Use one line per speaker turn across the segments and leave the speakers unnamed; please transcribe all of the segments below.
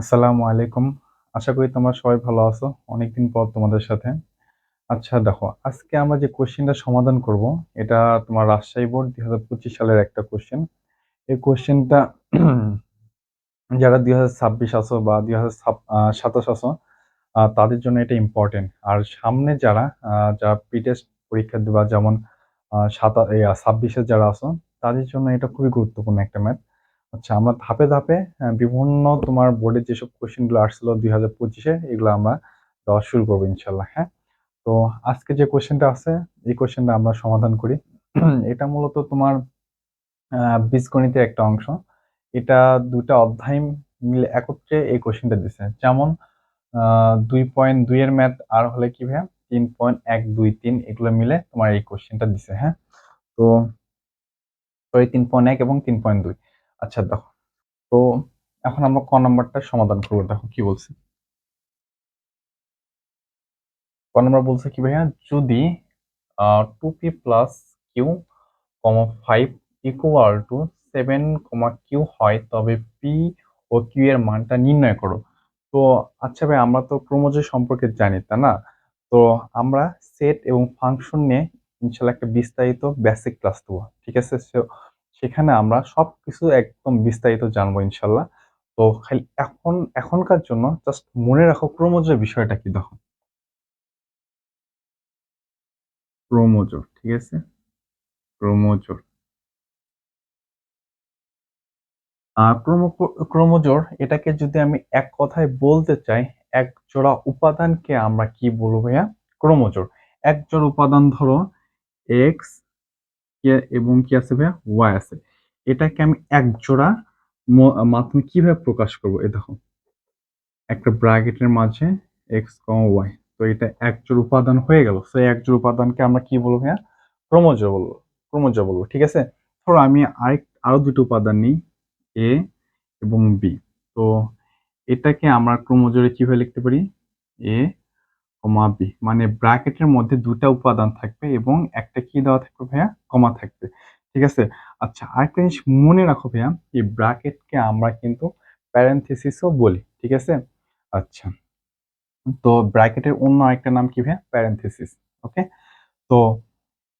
আসসালামু আলাইকুম। আশা করি তোমরা সবাই ভালো আছো। অনেকদিন পর তোমাদের সাথে। আচ্ছা দেখো, আজকে আমরা যে কোয়েশ্চেনটা সমাধান করব, এটা তোমার রাজশাহী বোর্ড ২০২৫ সালের একটা কোয়েশ্চেন। এই কোয়েশ্চেনটা যারা ২০২৬ আছো বা ২০২৭ আছো, তাদের জন্য এটা ইম্পর্টেন্ট। আর সামনে যারা প্রি-টেস্ট পরীক্ষা দিবা, যেমন ২৬ এ যারা আছো, তাদের জন্য এটা খুবই গুরুত্বপূর্ণ একটা ম্যাথ। আচ্ছা, আমরা ধাপে ধাপে বিভিন্ন তোমার বোর্ডে যেসব কোশ্চেন গুলো আসছিল ২০২৫-এ, এগুলো আমরা দেওয়া শুরু করবো ইনশাল্লাহ। হ্যাঁ, তো আজকে যে কোশ্চেনটা আছে, এই কোশ্চেনটা আমরা সমাধান করি। এটা মূলত তোমার বীজগণিতের একটা অংশ। এটা দুটা অধ্যায় মিলে একত্রে এই কোশ্চেনটা দিছে। যেমন ২.২ এর ম্যাথ, আর হলে কি ভাইয়া ৩.১, ২, ৩ এগুলো মিলে তোমার এই কোশ্চেনটা দিছে। হ্যাঁ, তো সরি, ৩.১ এবং ৩.২। আচ্ছা দেখো, তো এখন আমরা ক নাম্বারটা সমাধান করবো। দেখো কি বলছে। ক নাম্বার বলছে কি ভাইয়া, যদি 2p+q, 5 ইকুয়াল টু 7, কিউ হয়, তবে পি ও কিউ এর মানটা নির্ণয় করো। তো আচ্ছা ভাই, আমরা তো ক্রোমোজোম সম্পর্কে জানি, তা না? তো আমরা সেট এবং ফাংশন নিয়ে ইনশাল্লাহ একটা বিস্তারিত বেসিক ক্লাস দেবো, ঠিক আছে? সেখানে আমরা সবকিছু একদম বিস্তারিত জানবো ইনশাল্লাহ। তো খালি এখনকার জন্য জাস্ট মনে রাখো ক্রোমোজোমের বিষয়টা কি। দেখো, ক্রোমোজোম, ঠিক আছে? ক্রোমোজোম, ক্রোমোজোর এটাকে যদি আমি এক কথায় বলতে চাই, এক জোড়া উপাদানকে আমরা কি বলবো ভাইয়া? ক্রোমোজোর। এক জোড়া উপাদান ধরো এক্স এবং কি আছে ভাইয়া, ওয়াই আছে। এটাকে আমি এক জোড়া মাধ্যমে কিভাবে প্রকাশ করবো? এ দেখো, একটা ব্র্যাকেটের মাঝে এক্স ওয়াই। তো এটা এক জোড়া উপাদান হয়ে গেল। তো এক জোড়া উপাদানকে আমরা কি বলবো ভাইয়া? ক্রোমোজোর বলবো। ক্রোমোজোর বলবো, ঠিক আছে? ধরো আমি আরো দুটো উপাদান নিই, এ এবং বি। তো এটাকে আমরা ক্রোমোজোরে কিভাবে লিখতে পারি? এ কমা বি, মানে ব্র্যাকেটের মধ্যে দুটা উপাদান থাকবে এবং একটা কি দেওয়া থাকবে ভাইয়া? কমা থাকবে, ঠিক আছে? আচ্ছা, আরেকটা জিনিস মনে রাখো ভাইয়া, এই ব্র্যাকেটকে আমরা কিন্তু প্যারেনথেসিসও বলি, ঠিক আছে? আচ্ছা, তো ব্র্যাকেটের অন্য আরেকটা নাম কি ভাইয়া? প্যারেনথেসিস। ওকে, তো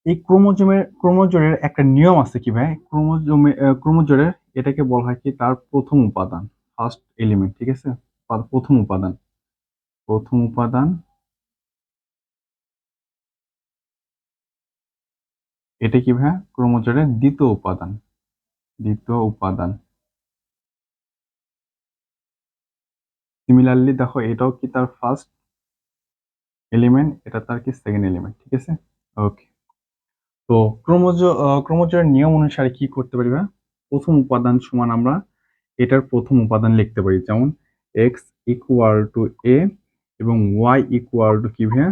এই ক্রোমোজোরের একটা নিয়ম আছে কি ভাই, ক্রোমোজোরের এটাকে বলা হয় কি, তার প্রথম উপাদান, ফার্স্ট এলিমেন্ট, ঠিক আছে? প্রথম উপাদান, প্রথম উপাদান, এটা কি ভাই? ক্রোমোজোরের দ্বিতীয় উপাদান, দ্বিতীয় উপাদান। সিমিলারলি দেখো, এটাও কি তার ফার্স্ট এলিমেন্ট, এটা তার কি সেকেন্ড এলিমেন্ট, ঠিক আছে? ওকে, তো ক্রোমোজোরের নিয়ম অনুসারে কি করতে পারি ভাই? প্রথম উপাদান সমান আমরা এটার প্রথম উপাদান লিখতে পারি, যেমন এক্স ইকুয়াল টু এ এবং ওয়াই ইকুয়াল টু কি ভাইয়া?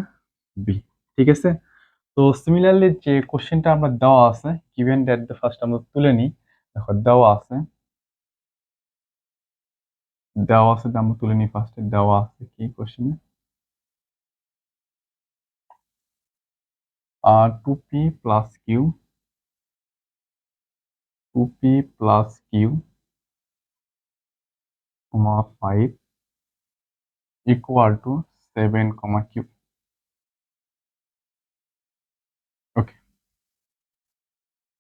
বি, ঠিক আছে? তো সিমিলারলি যে কোশ্চেনটা আমরা দেওয়া আছে, গিভেন দ্যাট দ্য ফার্স্ট আমরা তুলে নিই। দেখো দেওয়া আছে, যে আমরা তুলে নিই ফার্স্টে। দেওয়া আছে কি কোশ্চেনে? 2p+q, 2p+q, 5 equal to 7, Q. ওকে,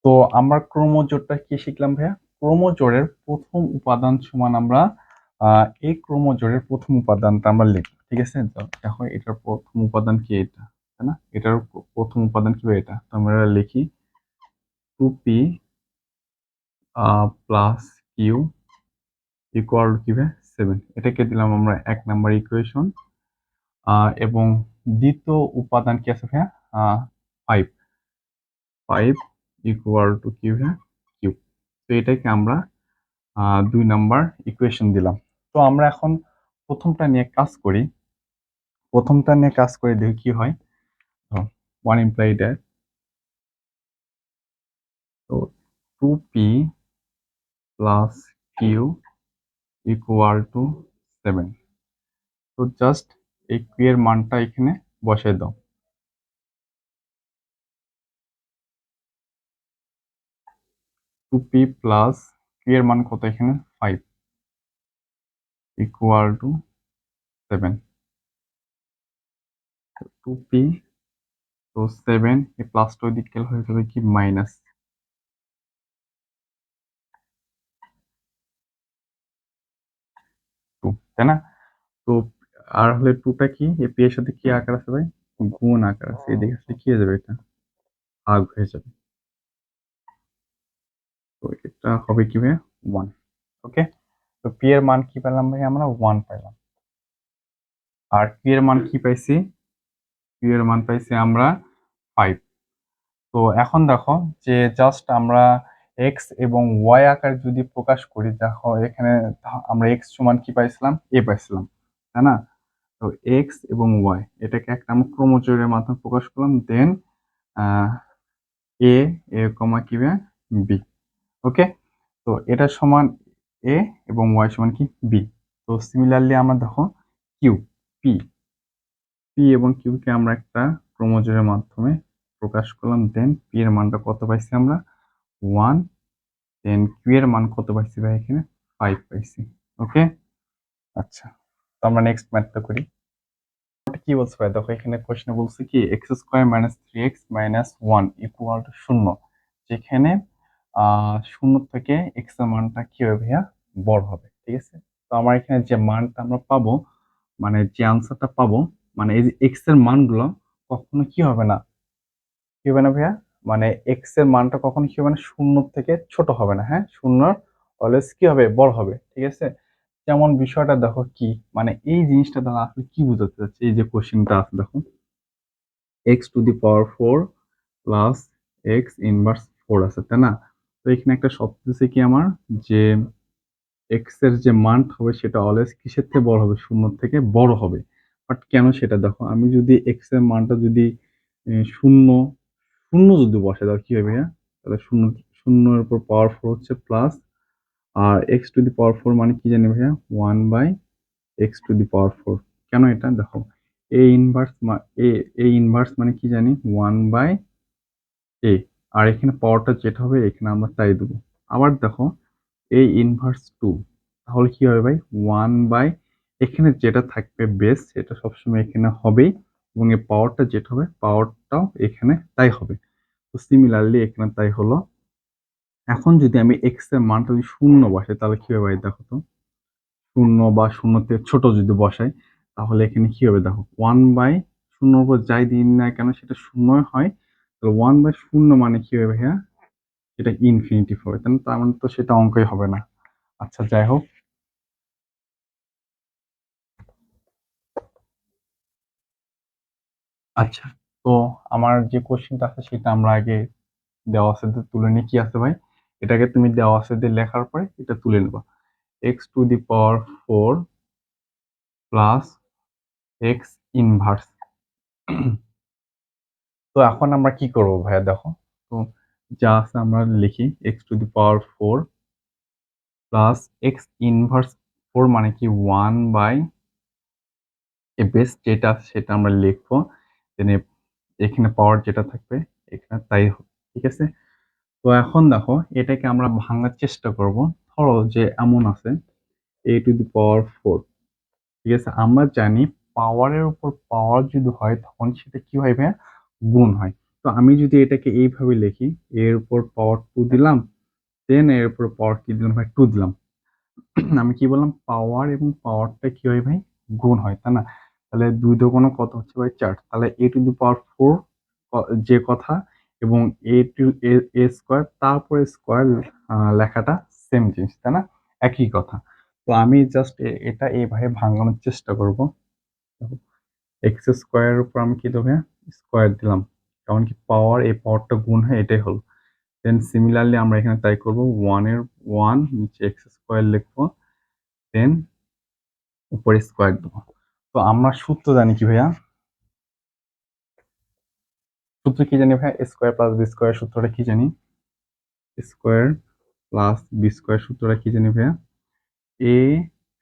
তো আমরা ক্রোমোজোরটা কি শিখলাম ভাইয়া? ক্রোমোজোরের প্রথম উপাদান সমান আমরা এই ক্রোমোজোরের প্রথম উপাদানটা আমরা লিখব, ঠিক আছে? তো দেখো, এটার প্রথম উপাদান কি? এটা, তাই না? এটার প্রথম উপাদান কি ভাই? এটা তো আমরা লিখি 2p plus Q equal to কি ভাই? 7। এটাকে দিলাম আমরা 1 নাম্বার ইকুয়েশন। এবং দ্বিতীয় উপাদান কি আছে ভাইয়া? 5, 5 ইকুয়াল টু কি ভাইয়া? কিউ। তো এটাকে আমরা 2 নাম্বার ইকুয়েশন দিলাম। তো আমরা এখন প্রথমটা নিয়ে কাজ করি। প্রথমটা নিয়ে কাজ করে দেখি কি হয়। ওয়ান ইমপ্লাই দ্যাট, তো 2p plus Q equal to 7। তো জাস্ট এই কিউ এর মানটা এখানে বসাই দাও। 2p প্লাস কিউ এর মান কত এখানে? 5 ইকুয়াল টু 7, 2p, তো 7 এই প্লাসটা ওই দিক গেলে হয়ে যাবে কি মাইনাস 2, তাই না? তো আর হলে 2টা কি এই p এর সাথে কি আকার আছে ভাই? গুণ আকার আছে, এদিকে আসলে কি হয়ে যাবে, এটা ভাগ হয়ে যাবে। তো এটা হবে কি ভাই 1। ওকে, তো p এর মান কি পেলাম ভাই, আমরা 1 পেলাম। আর q এর মান কি পাইছি? q এর মান পাইছি আমরা 5। তো এখন দেখো যে জাস্ট আমরা x এবং y আকার যদি প্রকাশ করি, দেখো এখানে আমরা x সমান কি পাইছিলাম, a পাইছিলাম, তাই না? তো x এবং y এটাকে একটা আমরা ক্রমজোড়ের মাধ্যমে প্রকাশ করলাম, দেন a a কমা কি b। ওকে, তো এটা সমান a এবং y সমান কি b। তো সিমিলারলি আমরা দেখো কিউ p p এবং q কে আমরা একটা ক্রমজোড়ের মাধ্যমে প্রকাশ করলাম, দেন p এর মানটা কত পাইছি আমরা 1, দেন q এর মান কত পাইছি ভাই, এখানে 5 পাইছি। ওকে, আচ্ছা, তো আমরা নেক্সট ম্যাথটা করি। কি বলছে ভাই, দেখো এখানে কোশ্চেনে বলছে কি x² - 3x - 1 ইকুয়াল টু 0, যেখানে 0 থেকে x এর মানটা কি হবে ভাইয়া, বড় হবে। ঠিক আছে, তো আমার এখানে যে মানটা আমরা পাবো, মানে যে আনসারটা পাবো, মানে এই যে x এর মানগুলো কখনো কি হবে না, কি হবে না ভাইয়া, মানে x এর মানটা কখনো কি হবে না, 0 থেকে ছোট হবে না। হ্যাঁ, 0 অলওয়েজ কি হবে, বড় হবে। ঠিক আছে, যেমন বিষয়টা দেখো কি, মানে এই জিনিসটা দ্বারা আসলে কি বোঝাতে চাচ্ছে, এই যে কোশ্চেনটা আছে দেখো, x⁴ প্লাস এক্স ইনভার্স 4 আছে, তাই না? তো এখানে একটা শর্ত আছে কি আমার, যে এক্স এর যে মানটা হবে সেটা অলওয়েজ কিসের থেকে বড় হবে, 0 থেকে বড় হবে। বাট কেন সেটা দেখো, আমি যদি এক্স এর মানটা যদি শূন্য শূন্য যদি বসে দাও কি হবে, হ্যাঁ? তাহলে শূন্য, শূন্যের উপর পাওয়ার 4 হচ্ছে প্লাস, আর x⁴ মানে কি জানি ভাইয়া, 1/x⁴। কেন এটা দেখো, এ ইনভার্স এ ইনভার্স মানে কি জানি, 1/a, আর এখানে পাওয়ারটা যেটা হবে এখানে আমরা তাই দেবো। আবার দেখো a⁻², তাহলে কি হবে ভাই, 1/, এখানে যেটা থাকবে বেস সেটা সবসময় এখানে হবেই, এবং এই পাওয়ারটা যেটা হবে পাওয়ারটাও এখানে তাই হবে। তো সিমিলারলি এখানে তাই হলো। এখন যদি আমি এক্স এর মানটা যদি 0 বসাই তাহলে কি হবে ভাই, দেখো তো 0 বা 0 থেকে ছোট যদি বসাই তাহলে এখানে কি হবে দেখো, 1/0 উপর যাই দিন না কেন সেটা 0 হয়, তাহলে 1/0 মানে কি হবে ভাইয়া, এটা ইনফিনিটিভ হবে, তাই না? তার মানে তো সেটা অঙ্কই হবে না। আচ্ছা, যাই হোক। আচ্ছা, তো আমার যে কোশ্চেনটা আছে সেটা আমরা আগে দেওয়া আছে দিয়ে তুলে নিই। কি আছে ভাই, এটাকে তুমি দেওয়া আছে দিয়ে লেখার পরে এটা তুলে নেবা, x⁴ প্লাস এক্স ইনভার্স। তো এখন আমরা কি করবো ভাইয়া, দেখো তো যা আছে আমরা লিখি, x⁴ প্লাস এক্স ইনভার্স 4 মানে কি 1/, এই বেস যেটা আছে সেটা আমরা লিখবো, দেন এখানে পাওয়ার যেটা থাকবে এখানে তাই হবে। ঠিক আছে, তো এখন দেখো এটাকে আমরা ভাঙার চেষ্টা করব। ধরো যে এমন আছে a⁴, ঠিক আছে, আমরা জানি পাওয়ারের উপর পাওয়ার যদি হয় তখন সেটা কি হয় ভাইয়া, গুণ হয়। তো আমি যদি এটাকে এইভাবে লিখি, এর উপর পাওয়ার 2 দিলাম, দেন এর উপর পাওয়ার কি দিলাম ভাই, 2 দিলাম। আমি কি বললাম, পাওয়ার এবং পাওয়ারটা কি হয় ভাই, গুণ হয়, তাই না? তাহলে 2 দোগুণে কত হচ্ছে ভাই, 4। তাহলে a⁴ যে কথা, এবং a² তারপরে স্কোয়ার লেখাটা সেম জিনিস, তাই না? একই কথা। তো আমি জাস্ট এটা এইভাবে ভাঙানোর চেষ্টা করব। x² উপর আমি কি দেবো, স্কোয়ার দিলাম, কারণ কি পাওয়ার, এই পাওয়ারটা গুণ হয়, এটাই হলো। দেন সিমিলারলি আমরা এখানে তাই করব, 1 নিচে x² লিখবো, দেন উপরে স্কোয়ার দেবো। তো আমরা সূত্র জানি কি ভাইয়া, সূত্র কি জানি ভাইয়া, স্কোয়ার প্লাস বি স্কোয়ার সূত্রটা কি জানি, স্কোয়ার প্লাস বি স্কোয়ার সূত্রটা কি জানি ভাইয়া, A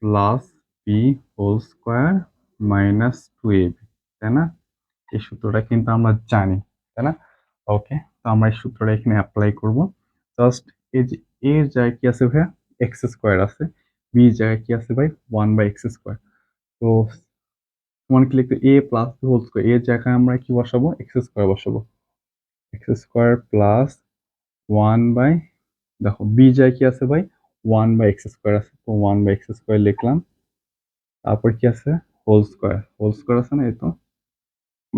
plus B whole square minus 2ab, তাই না? এই সূত্রটা কিন্তু আমরা জানি, তাই না? ওকে, তো আমরা এই সূত্রটা এখানে অ্যাপ্লাই করব। জাস্ট এই যে এর জায়গায় কি আছে ভাইয়া, x² আছে, বি জায়গায় কি আছে ভাই 1/x²। তো সমান কি লিখতে a plus B whole square, এর জায়গায় আমরা কি বসাবো x² বসাবো, x² প্লাস 1 বাই, দেখো বি জায়গায় কি আছে ভাই 1/x² আছে, তো 1/x² লিখলাম। তারপর কি আছে হোল স্কয়ার আছে না, এই তো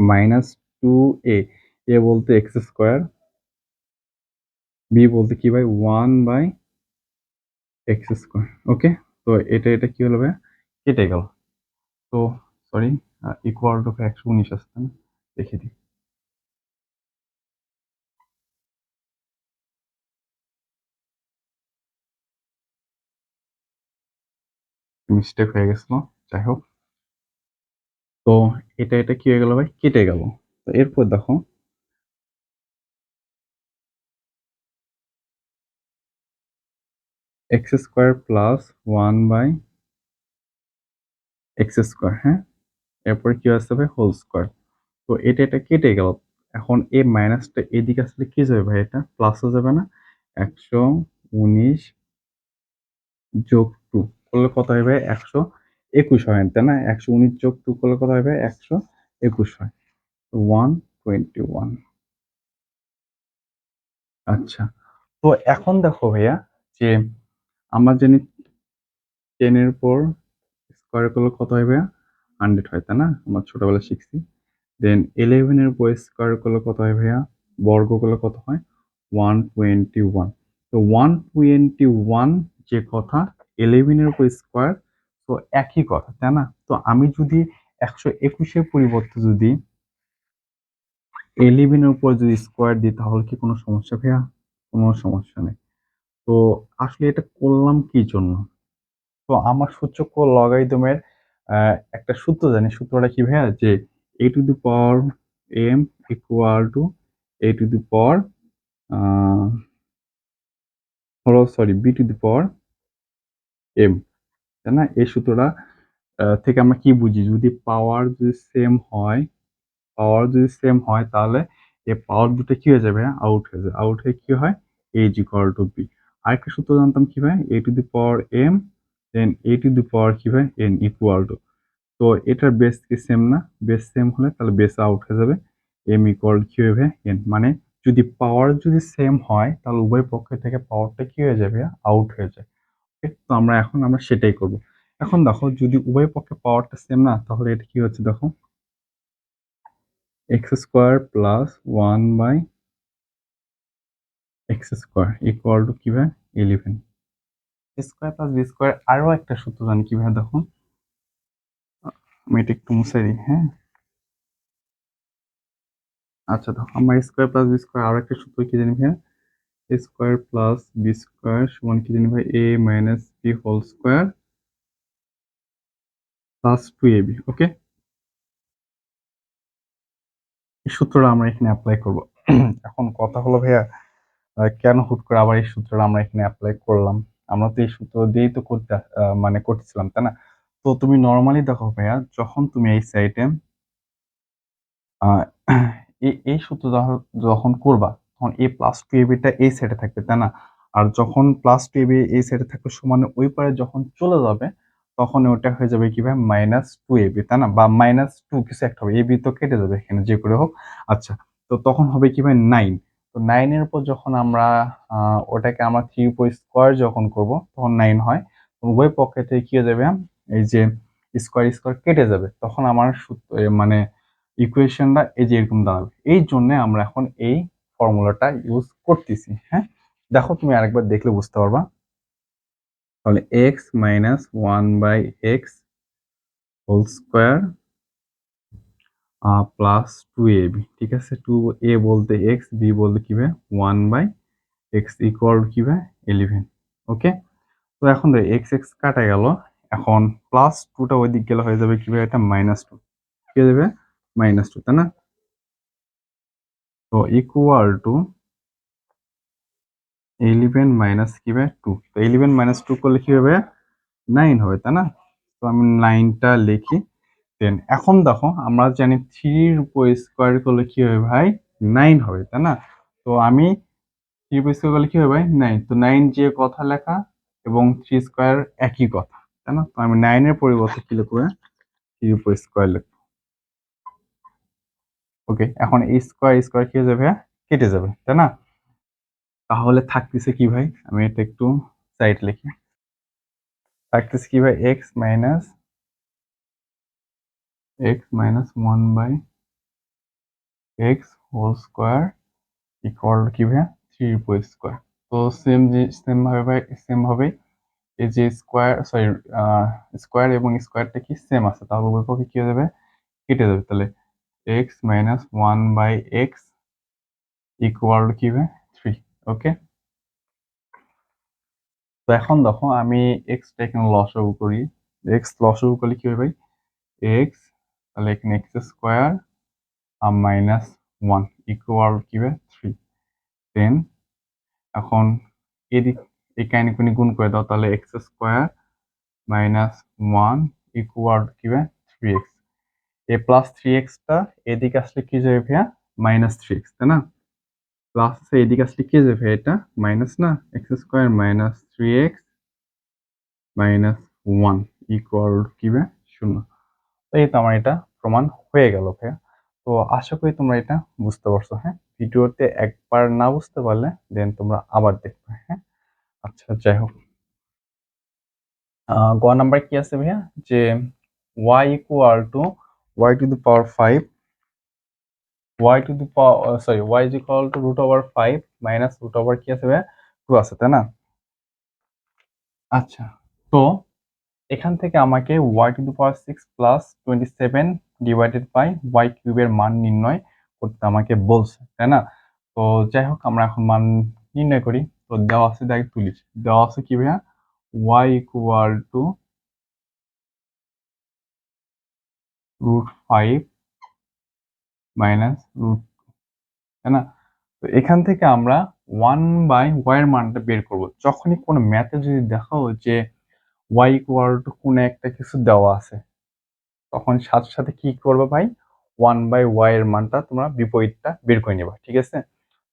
-2a, এ বলতে x², বি বলতে কি ভাই 1/x²। ওকে, তো এটা কি হলো ভাই, কেটে গেল। তো সরি, ইকুয়াল টু 119 আসছে না, দেখে দিই, মিস্টেক হয়ে গেছিল, যাই হোক। তো এটা কি হয়ে গেল ভাই, কেটে গেল। তো এরপর দেখো x² প্লাস 1/x², হ্যাঁ, এরপর কি আছে ভাই হোল স্কয়ার। তো এটা কেটে গেল। এখন এই মাইনাসটা এদিকে আসলে কি যাবে ভাই, এটা প্লাসও যাবে না, 119 যোগ 2 করলে কত হয় ভাই 121 হয়, তাই না? 119 যোগ 2 করলে কত হয় ভাই 121 হয়, 121। আচ্ছা, তো এখন দেখো ভাইয়া যে আমরা জানি 10 এর উপর স্কয়ার করলে কত হয় ভাইয়া 100 হয়, তাই না? আমরা ছোটবেলায় শিখছি। দেন 11 এর উপর স্কয়ার করলে কত হয় ভাইয়া, বর্গ করলে কত হয় 121। তো 121 যে কথা, 11 এর উপর স্কয়ার, তো একই কথা, তাই না? তো আমি যদি 121 এর পরিবর্তে যদি 11 এর উপর যদি স্কয়ার দিই তাহলে কি কোনো সমস্যা ভাইয়া? কোনো সমস্যা নেই। তো আসলে এটা করলাম কি জন্য? তো আমার সূচক ও লগারিদমের একটা সূত্র জানি। সূত্রটা কি ভাইয়া, যে a to the power m equal to a to the power হলো sorry b to the power m, তাই না? এই সূত্রটা থেকে আমরা কি বুঝি, যদি পাওয়ার যদি সেম হয়, তাহলে এই পাওয়ার দুটো কি হয়ে যাবে, আউট হয়ে যাবে, আউট হয়ে কি হয় a is equal to b। আরেকটা সূত্র জানতাম কি ভাই, a to the power m then a to the power কি ভাই n ইকুয়াল টু, তো এটার বেস কি সেম না, বেস সেম হলে তাহলে বেস আউট হয়ে যাবে, এম ইকুয়াল কি হবে এন, মানে যদি পাওয়ার যদি সেম হয় তাহলে উভয় পক্ষ থেকে পাওয়ারটা কি হয়ে যাবে, আউট হয়ে যায়। ওকে, তো আমরা সেটাই করব। এখন দেখো যদি উভয় পক্ষে পাওয়ারটা সেম না, তাহলে এটা কি হচ্ছে দেখো, x² plus 1/x² equal to কি ভাই 11। স্কোয়ার প্লাস বি স্কোয়ার আরো একটা সূত্র জানি কি ভাই, দেখো আমি এটা একটু মুছে দিই, হ্যাঁ। আচ্ছা, দেখো আমরা স্কোয়ার প্লাস বি স্কোয়ার আরো একটা সূত্র কি জানি ভাইয়া, A square plus B square সমান কি জানি ভাই A minus B whole square plus 2ab। Okay, এই সূত্রটা আমরা এখানে অ্যাপ্লাই করব। এখন কথা হলো ভাইয়া, কেন হুট করে আবার এই সূত্রটা আমরা এখানে অ্যাপ্লাই করলাম? আমরা তো এই সূত্র দিয়েই তো মানে করতেছিলাম, তাই না? তো তুমি নর্মালি দেখো ভাইয়া, যখন তুমি এই সাইডে আহ, এই সূত্র যখন করবা তখন a প্লাস টু টা এই সাইডে থাকবে, তাই না? আর যখন প্লাস টু এই সাইডে থাকবে সমান ওই পারে যখন চলে যাবে তখন ওটা হয়ে যাবে কি ভাই -2ab, তাই না? বা -2 কিছু একটা হবে, এবি তো কেটে যাবে এখানে যে করে হোক। আচ্ছা, তো তখন হবে কি ভাই 9। তো 9 এর উপর যখন আমরা ওটাকে আমরা 3 উপর স্কোয়ার যখন করব তখন 9 হয়। তো উভয় পক্ষে থেকে কি হয়ে যাবে, এই যে স্কোয়ার স্কোয়ার কেটে যাবে, তখন আমার সূত্র মানে ইকুয়েশনটা এই যে এরকম দাঁড়াবে। এই জন্য আমরা এখন এই ফর্মুলাটা ইউজ করতেছি, হ্যাঁ। দেখো তুমি আরেকবার দেখলে বুঝতে পারবা। তাহলে x minus 1/x whole square plus 2ab, ঠিক আছে। 2a বলতে এক্স, বি বলতে কি ভাই 1/x ইকুয়াল কি ভাই 11। ওকে, তো এখন এক্স এক্স কাটা গেল, এখন প্লাস টুটা ওই দিক গেলে হয়ে যাবে কি ভাই, এটা -2 কি হয়ে যাবে -2, তাই না? তো ইকুয়াল টু 11 মাইনাস কি ভাই 2, তো 11 মাইনাস 2 করলে কি হবে 9 হবে, তাই না? তো আমি 9টা লিখি। দেন এখন দেখো আমরা জানি 3 এর উপর স্কোয়ার করলে কি হবে ভাই 9 হবে, তাই না? তো আমি 3 উপর স্কোয়ার করলে কি হবে ভাই 9, তো 9 যে কথা লেখা এবং 3 স্কোয়ার একই কথা, তাই না? তো আমি 9 এর পরিবর্তে কি লিখবো? 3 উপর স্কোয়ার লিখবো। ওকে, এখন এই স্কোয়ার স্কোয়ার কি হয়ে যাবে? কেটে যাবে, তাই না? তাহলে থাকতেছে কি ভাই? আমি এটা একটু সাইড লিখি। থাকতেছে কি ভাই? x minus 1 by x whole square equal কি ভাই? 3 উপর স্কোয়ার। তো সেম ভাবে ভাই, সেম ভাবে এই যে স্কোয়ার এবং স্কোয়ারটা কি সেম আছে, তাহলে উভয় পক্ষে কি হয়ে যাবে? কেটে যাবে। তাহলে x-1/x ইকুয়াল কি হবে? 3। ওকে, তো এখন দেখো আমি এক্সটা এখানে লসাগু করি। এক্স লসাগু করলে কি হবে ভাই? এক্স, তাহলে এখানে এক্স স্কোয়ার আর মাইনাস 1 ইকুয়াল কি হবে? 3। দেন এখন এদিক এই কাহিনী গুণ করে দাও, তাহলে এক্স স্কোয়ার মাইনাস 1 ইকুয়াল কি হবে? 3x। এ প্লাস 3xটা এদিকে আসলে কি যাবে ভাইয়া? মাইনাস 3x, তাই না? প্লাস আছে এদিকে আসলে কি যাবে? এটা মাইনাস না, x square minus 3x minus 1 equal কি হবে? 0। তো এই তো আমার এটা প্রমাণ হয়ে গেল ভাইয়া। তো আশা করি তোমরা এটা বুঝতে পারছো। হ্যাঁ, ভিডিওতে একবার না বুঝতে পারলে দেন তোমরা আবার দেখবে। হ্যাঁ, আচ্ছা, যাই হোক, গ নাম্বার কি আছে ভাইয়া? যে y equal to y to the power 5, y to the power y is equal to root over 5 minus root over কি আছে ভাইয়া? 2 আছে, তাই না? আচ্ছা, তো এখান থেকে আমাকে y to the power 6 plus 27 divided by y কিউবের মান নির্ণয় করতে আমাকে বলছে, তাই না? তো যাই হোক, আমরা এখন মান নির্ণয় করি। তো দেওয়া আছে, দেখ তুলিস, দেওয়া আছে কি ভাইয়া? y equal to root 5 minus root, তাই না? তো এখান থেকে আমরা 1/y এর মানটা বের করব। যখনই কোনো ম্যাথে যদি দেখাও যে y ইকুয়াল টু কোনো একটা কিছু দেওয়া আছে, তখন সাথে সাথে কি করবে ভাই? 1/y এর মানটা তোমরা বিপরীতটা বের করে নেবা, ঠিক আছে?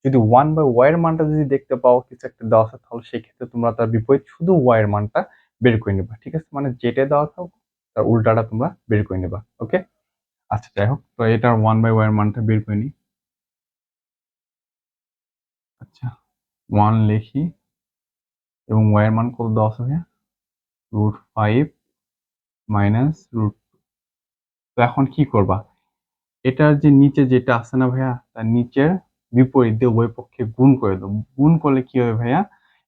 যদি 1/y এর মানটা যদি দেখতে পাও কিছু একটা দেওয়া আছে, তাহলে সেই ক্ষেত্রে তোমরা তার বিপরীত শুধু y এর মানটা বের করে নেবা, ঠিক আছে? মানে যেটা দেওয়া থাকুক তার উল্টাটা তোমরা বের করে নেবা। ওকে, আচ্ছা, যাই হোক, তো এটার 1/y এর মানটা বের করে নিই। আচ্ছা, 1 লিখি এবং y এর মান কত দেওয়া আছে ভাইয়া? Root 5 minus root. তো এখন কি করবা? এটার যে নিচে যেটা আছে না ভাইয়া, তার নিচের বিপরীত দিয়ে উভয় পক্ষে গুণ করে দেবো। গুণ করলে কি হবে ভাইয়া?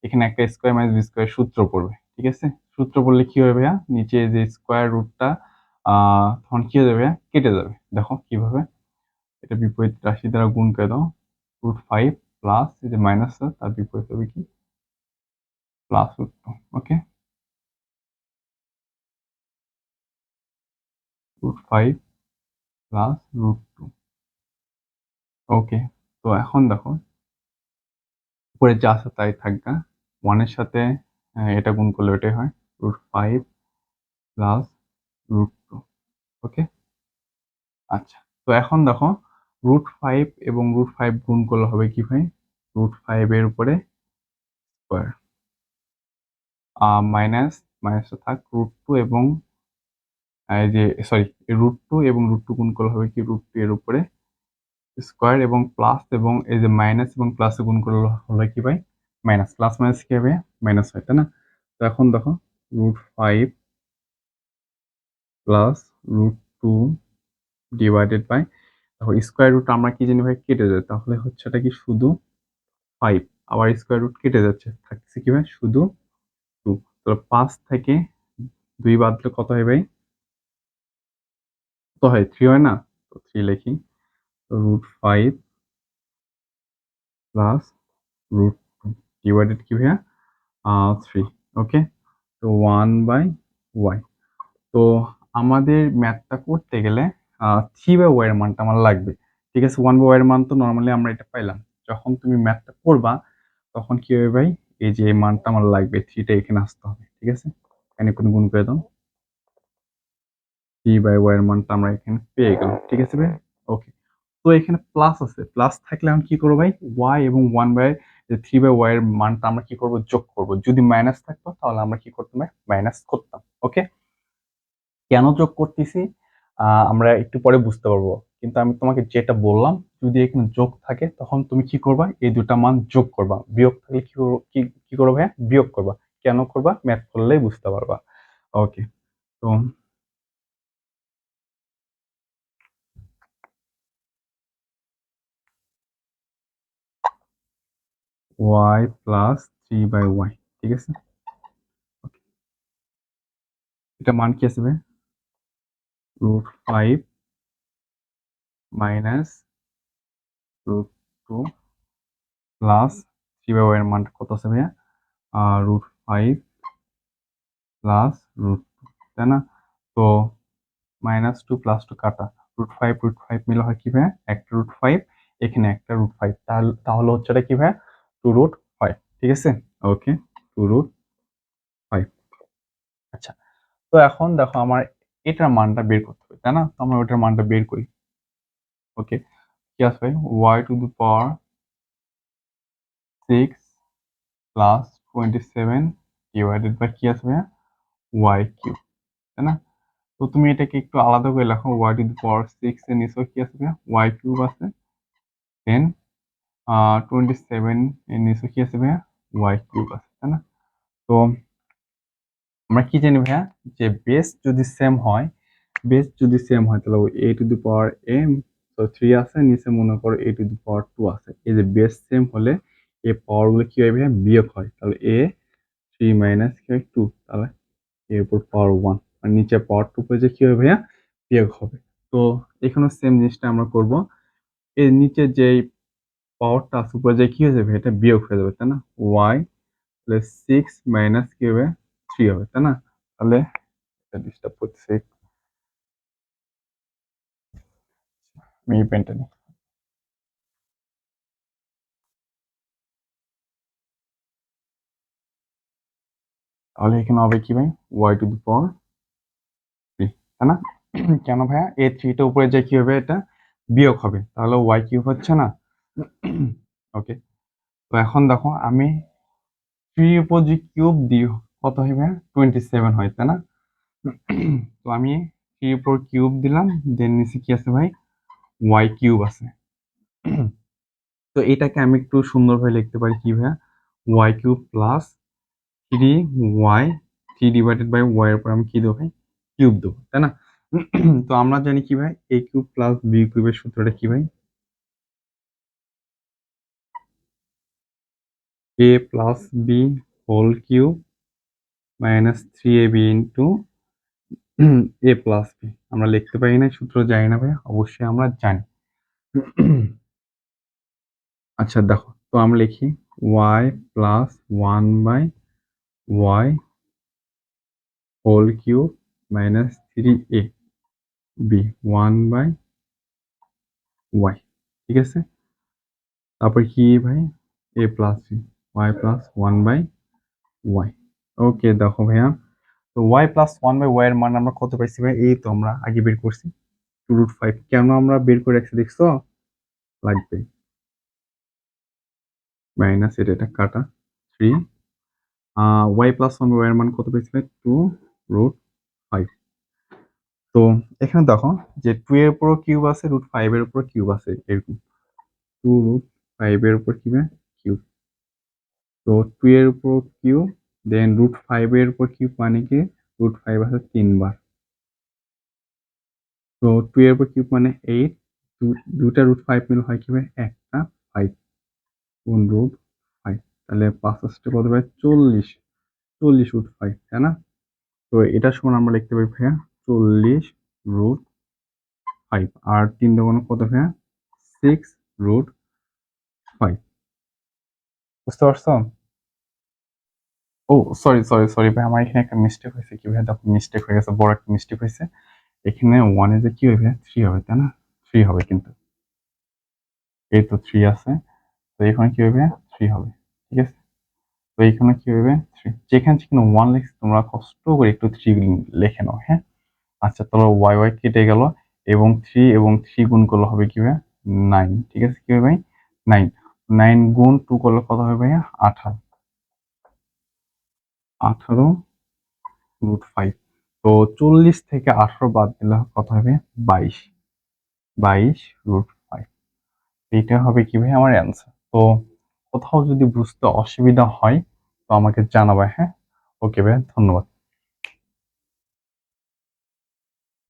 এখানে একটা স্কোয়ার মাইনাস বি স্কোয়ার সূত্র পড়বে, ঠিক আছে? সূত্র পড়লে কি হবে ভাইয়া? নিচে যে স্কোয়ার রুটটা তখন কি হয়ে যাবে ভাইয়া? কেটে যাবে। দেখো কিভাবে, এটা বিপরীত রাশি দ্বারা গুণ করে দাও। রুট 5 প্লাস এই যে মাইনাস, তার বিপরীত হবে কি? Plus root 2। Okay, root 5 plus root 2। Okay, তো এখন দেখো উপরে যা আছে তাই থাকবে। 1 এর সাথে এটা গুণ করলে ওটাই হয়, রুট 5 প্লাস রুট 2। ওকে, আচ্ছা, তো এখন দেখো রুট 5 এবং রুট 5 গুণ করলে হবে কি ভাই? রুট 5 এর উপরে স্কোয়ার মাইনাস মাইনাসটা থাক, রুট 2 এবং এই যে সরি রুট 2 এবং রুট 2 গুণ করলে হবে কি? রুট 2 এর উপরে স্কোয়ার এবং প্লাস এবং এই যে মাইনাস এবং প্লাস গুণ করলে হলো কি ভাই? মাইনাস, প্লাস মাইনাস কি হবে? মাইনাস হয়, তাই না? তো এখন দেখো root 5 plus root 2 divided by, দেখো স্কোয়ার রুট আমরা কি জানি ভাই? কেটে যায়, তাহলে হচ্ছে এটা কি? শুধু 5। আবার স্কোয়ার রুট কেটে যাচ্ছে, থাকছে কি ভাই? শুধু 2। তো 5 থেকে 2 বাদ দিলে কত হয় ভাই? কত হয়? 3 হয় না? তো 3 লিখি। রুট 5 প্লাস রুট 2 ডিভাইডেড কি ভাইয়া? 3। ওকে, তো 1/y। তো আমাদের ম্যাথটা করতে গেলে 3/y এর মানটা আমার লাগবে, ঠিক আছে? 1/y এর মান তো নর্মালি আমরা এটা পাইলাম। যখন তুমি ম্যাথটা করবা তখন কি হবে ভাই? এই যে এই মানটা আমার লাগবে, 3 টা এখানে আসতে হবে, ঠিক আছে? এখানে কোনো গুণ করে দাও। 3/y এর মানটা আমরা এখানে পেয়ে গেলাম, ঠিক আছে ভাই? ওকে, তো এখানে প্লাস আছে, প্লাস থাকলে আমি কি করবো ভাই? y এবং 1/y যে 3/y এর মানটা আমরা কি করব, যোগ করব। যদি মাইনাস থাকতো তাহলে আমরা কি করতাম, মাইনাস করতাম। ওকে, কেন যোগ করতেছি আমরা একটু পরে বুঝতে পারবো, কিন্তু আমি তোমাকে যেটা বললাম, যদি এখানে যোগ থাকে তখন তুমি কি করবা, এই দুটা মান যোগ করবা, বিয়োগ থাকলে কি করবে, বিয়োগ করবা। কেন করবা, ম্যাথ করলেই বুঝতে পারবা। ওকে, তো y প্লাস 3/y, ঠিক আছে। Okay, এটা মান কি আসবে, √5 মাইনাস √2 প্লাস 3/y এর মান কত আছে ভাইয়া, √5 প্লাস √2, তাই না? তো -2 +2 কাটা, √5 মিলে হয় কি ভাইয়া, একটা √5, এখানে একটা √5, তাহলে হচ্ছে এটা কি ভাইয়া, 2√5, ঠিক আছে। ওকে, 2√5। আচ্ছা, তো এখন দেখো আমার এটার মানটা বের করতে হবে, তাই না? তো আমরা ওটার মানটা বের করি। ওকে, কি আসবে, y⁶ প্লাস 27 ডিভাইডেড বাই কি আসবে, y3, তাই না? তো তুমি এটাকে একটু আলাদা করে লেখো, y⁶ এর নিচে কি আসবে, y3 আছে, দেন 27 এর নিচে কি আছে ভাইয়া, y3 আছে, তাই না? তো আমরা কি জানি ভাইয়া, যে বেস যদি সেম হয় তাহলে a⁴m, তো 3 আছে, নিচে মনে করো a⁴2 আছে। এই যে বেস সেম হলে এই পাওয়ার গুলো কি হয় ভাইয়া, বিয়োগ হয়। তাহলে a3 মাইনাস কি হয়, 2, তাহলে এর উপর পাওয়ার 1, আর নিচে পাওয়ার 2 পেয়ে যে কি হবে ভাইয়া, বিয়োগ হবে। তো এখানেও সেম জিনিসটা আমরা করব, এর নিচে যে পাওয়ারটা আছে উপরে যে কি হয়ে যাবে, এটা বিয়োগ হয়ে যাবে, তাই না? y+6 মাইনাস কি হবে, 3 হবে, তাই না? তাহলে এটা ডিস্টার্ব করতেছে, আমি এই পেনটা নিই। তাহলে এখানে হবে কি ভাই, y⁴, তাই না? কেন ভাইয়া, এই 3টা উপরে যে কি হবে, এটা বিয়োগ হবে, তাহলে y³ হচ্ছে না। ওকে, তো এখন দেখো আমি 3 উপর যে কিউব দিই কত হয় ভাইয়া, 27 হয়, তাই না? তো আমি 3 উপর কিউব দিলাম, দেন নিচে কি আছে ভাই, y³ আছে। তো এটাকে আমি একটু সুন্দরভাবে লিখতে পারি কি ভাইয়া, y³ plus 3y, 3 divided by y এর উপর আমি কি দেবো ভাই, কিউব দেবো, তাই না? তো আমরা জানি কি ভাই, a³ প্লাস b³ এর সূত্রটা কি ভাই, a plus b whole cube minus 3ab into a plus b। আমরা লিখতে পারি না, সূত্র জানি না ভাই, অবশ্যই আমরা জানি। আচ্ছা দেখো, তো আমরা লিখি y plus 1/y whole cube minus 3ab 1/y, ঠিক আছে। তারপর কি ভাই, a plus b, y plus 1/y। Okay দেখো ভাইয়া, তো y প্লাস 1/y এর মান আমরা কত পাইছি ভাই, এই তো আমরা আগে বের করছি 2√5। কেন আমরা বের করে রাখছি দেখছো, লাগবে মাইনাস এটা কাটা 3, y প্লাস 1/y এর মান কত পেয়েছি ভাই, 2√5। তো এখানে দেখো যে 2 এর উপরও কিউব আছে, √5 এর উপর কিউব আছে, এরকম 2√5 এর উপর কি ভাই, কিউব। তো 2 এর উপর কিউব, দেন √5 এর উপর কিউব মানে কি, √5 আছে 3 বার। তো 2 এর উপর কিউব মানে 8, দুটা √5 মিলে হয় কি ভাই, একটা 5 গুণ √5, তাহলে 5 আসতে কত ভাই, 40, 40√5, তাই না? তো এটা সমান আমরা লিখতে পারি ভাইয়া 40√5, আর 3 দুগুণ কত ভাইয়া, 6√5। বুঝতে পারছো? ও সরি সরি সরি ভাই, আমার এখানে একটা মিস্টেক হয়েছে, কি ভাই দেখো, মিস্টেক হয়ে গেছে, বড় একটা মিস্টেক হয়েছে। এখানে 1 এ যে কি হবে, 3 হবে, তাই না? 3 হবে, কিন্তু এই তো 3 আছে, তো এখানে কি হবে, 3 হবে, ঠিক আছে। তো এখানে কি হবে, 3, যেখানে যেখানে 1 লিখছি তোমরা কষ্ট করে একটু 3 লিখে নাও, হ্যাঁ। আচ্ছা, তাহলে ওয়াই ওয়াই কেটে গেল, এবং 3 এবং 3 গুণ করলে হবে কি ভাই, 9, ঠিক আছে, কি হবে ভাই, 9। 9 গুণ 2 করলে কত হবে ভাইয়া? 18। 18 √5। তো 40 থেকে 18 বাদ দিলে কত হবে? 22। 22 √5। এইটা হবে কি ভাই আমার অ্যান্সার। তো কোথাও যদি বুঝতে অসুবিধা হয় তো আমাকে জানাবে, হ্যাঁ? ওকে ভাই, ধন্যবাদ।